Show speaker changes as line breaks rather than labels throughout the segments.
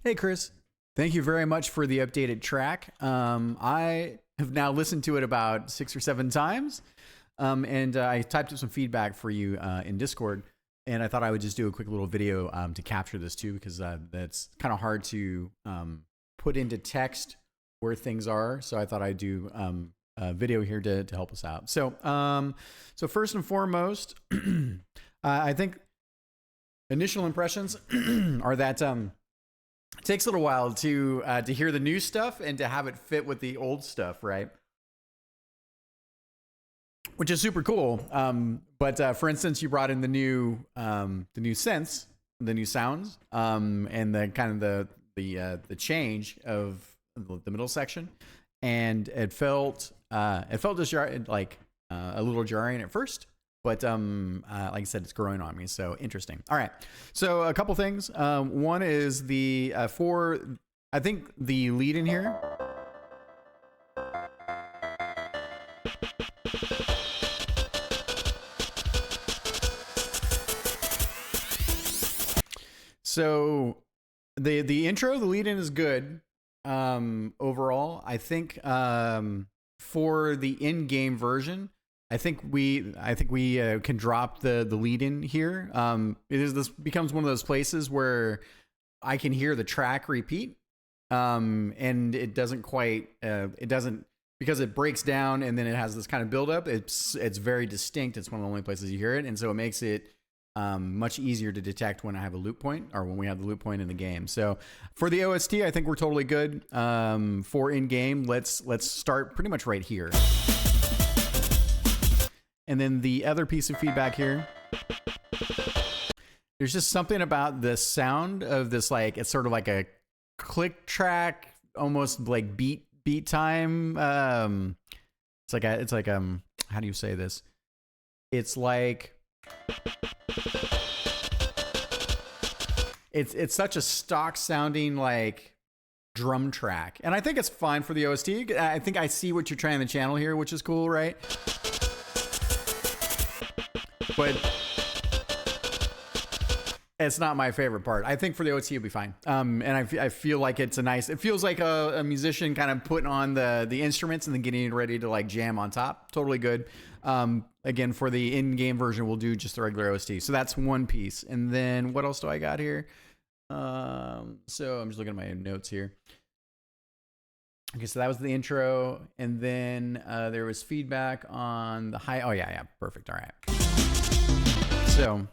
Hey, Chris. Thank you very much for the updated track. I have now listened to it about 6 or 7 times, and I typed up some feedback for you in Discord, and I thought I would just do a quick little video to capture this too, because that's kind of hard to put into text where things are. So I thought I'd do a video here to help us out. So, so first and foremost, I think initial impressions are that it takes a little while to hear the new stuff and to have it fit with the old stuff, right? Which is super cool. But for instance, you brought in the new synths, the new sounds, and the kind of the change of the middle section, and it felt just like a little jarring at first. But like I said, it's growing on me, so interesting. All right, so a couple things. One is I think the lead in here. So the intro, the lead in is good overall. I think for the in-game version, I think we can drop the lead in here. This becomes one of those places where I can hear the track repeat, and it doesn't quite because it breaks down and then it has this kind of buildup. It's very distinct. It's one of the only places you hear it, and so it makes it much easier to detect when I have a loop point, or when we have the loop point in the game. So for the OST, I think we're totally good. For in game, let's start pretty much right here. And then the other piece of feedback here, there's just something about the sound of this, like, it's sort of like a click track, almost like beat time. It's like how do you say this? It's like, it's such a stock sounding like drum track. And I think it's fine for the OST. I think I see what you're trying to channel here, which is cool, right? But it's not my favorite part. I think for the OST it'll be fine. And I feel like it feels like a musician kind of putting on the instruments and then getting ready to like jam on top. Totally good. Again, for the in-game version, we'll do just the regular OST. So that's one piece. And then what else do I got here? So I'm just looking at my notes here. Okay, so that was the intro. And then there was feedback on the high. Oh, yeah, perfect. All right. So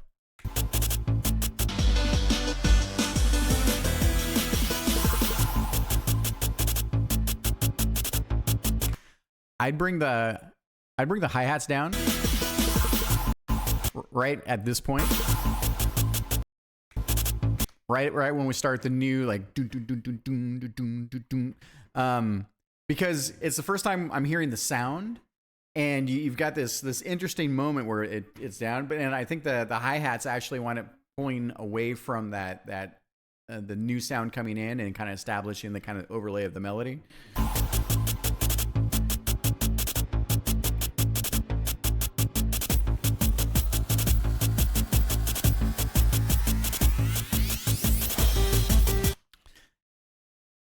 I'd bring the hi-hats down right at this point. Right when we start the new, like, because it's the first time I'm hearing the sound, and you've got this interesting moment where it's down, and I think the hi-hats actually wind up pulling away from that the new sound coming in and kind of establishing the kind of overlay of the melody.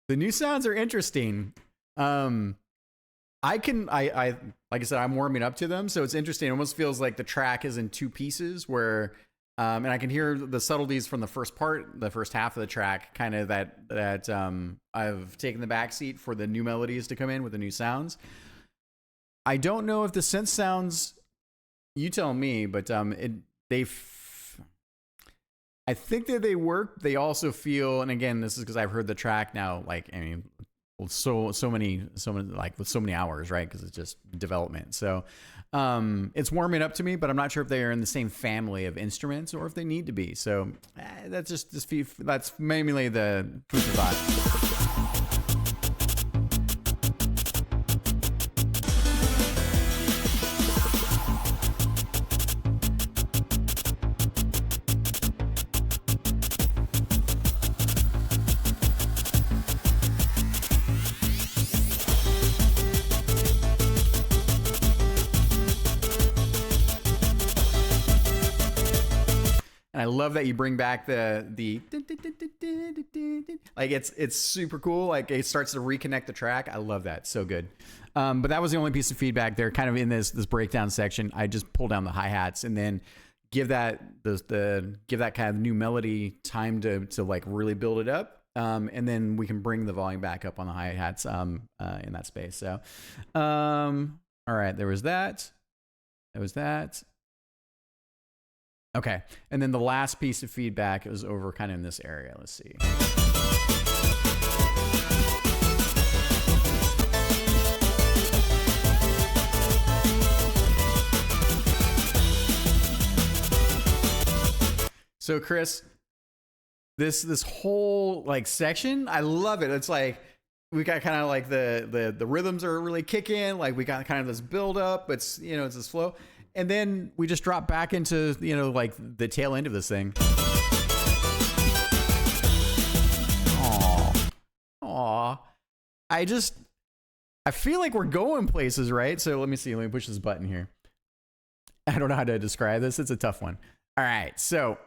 The new sounds are interesting. I like I said, I'm warming up to them, so it's interesting. It almost feels like the track is in two pieces, where and I can hear the subtleties from the first half of the track, kind of that I've taken the backseat for the new melodies to come in with the new sounds. I don't know if the synth sounds, you tell me, but I think that they work. They also feel, and again, this is because I've heard the track now, like, I mean, so many, like, with so many hours, right? Because it's just development. So it's warming up to me, but I'm not sure if they are in the same family of instruments or if they need to be. So that's mainly the food for thought. I I love that you bring back the like it's super cool. Like it starts to reconnect the track. I love that. So good. But that was the only piece of feedback there. Kind of in this breakdown section, I just pull down the hi-hats and then give that give that kind of new melody time to like really build it up. And then we can bring the volume back up on the hi-hats in that space. So all right, there was that. There was that. Okay, and then the last piece of feedback is over kind of in this area. Let's see. So Chris, this whole like section, I love it. It's like we got kind of like the rhythms are really kicking. Like we got kind of this build up. It's it's this flow. And then we just drop back into, like the tail end of this thing. Aw. I feel like we're going places, right? So let me see. Let me push this button here. I don't know how to describe this. It's a tough one. All right. So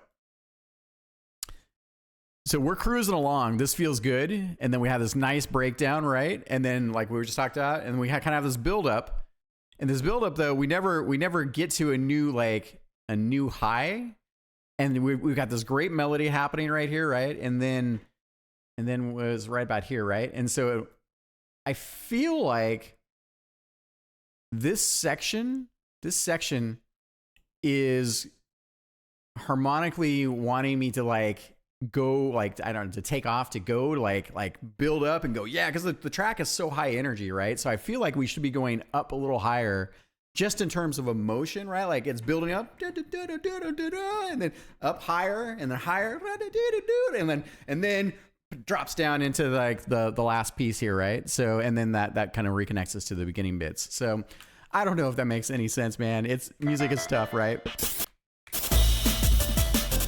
we're cruising along. This feels good. And then we have this nice breakdown, right? And then like we were just talking about, and we kind of have this build up. And this build up though, we never get to a new high. And we've got this great melody happening right here, right? And then was right about here, right? And so I feel like this section is harmonically wanting me to like go like I don't know, to take off, to go like build up and go, yeah, because the track is so high energy, right? So I feel like we should be going up a little higher just in terms of emotion, right? Like it's building up and then up higher and then higher and then drops down into like the last piece here, right? So and then that kind of reconnects us to the beginning bits. So I don't know if that makes any sense, man. It's music is tough, right?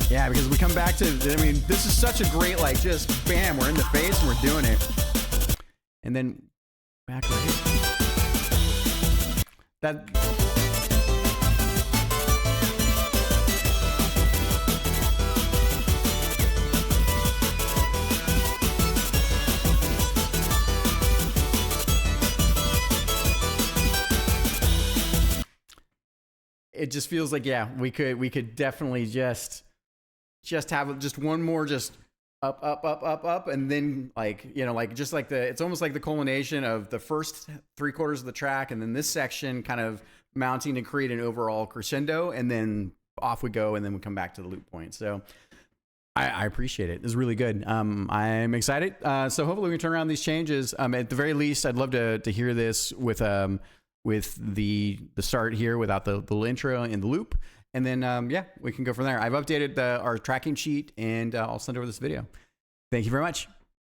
Yeah, because we come back to, this is such a great, like, just bam, we're in the face and we're doing it. And then back right here. It just feels like, yeah, we could definitely just have just one more just up and then like just like it's almost like the culmination of the first 3/4 of the track and then this section kind of mounting to create an overall crescendo and then off we go and then we come back to the loop point. So I appreciate it. It's really good. I'm excited. So hopefully we can turn around these changes. At the very least, I'd love to hear this with the start here without the little intro in the loop. And then, yeah, we can go from there. I've updated our tracking sheet and I'll send over this video. Thank you very much.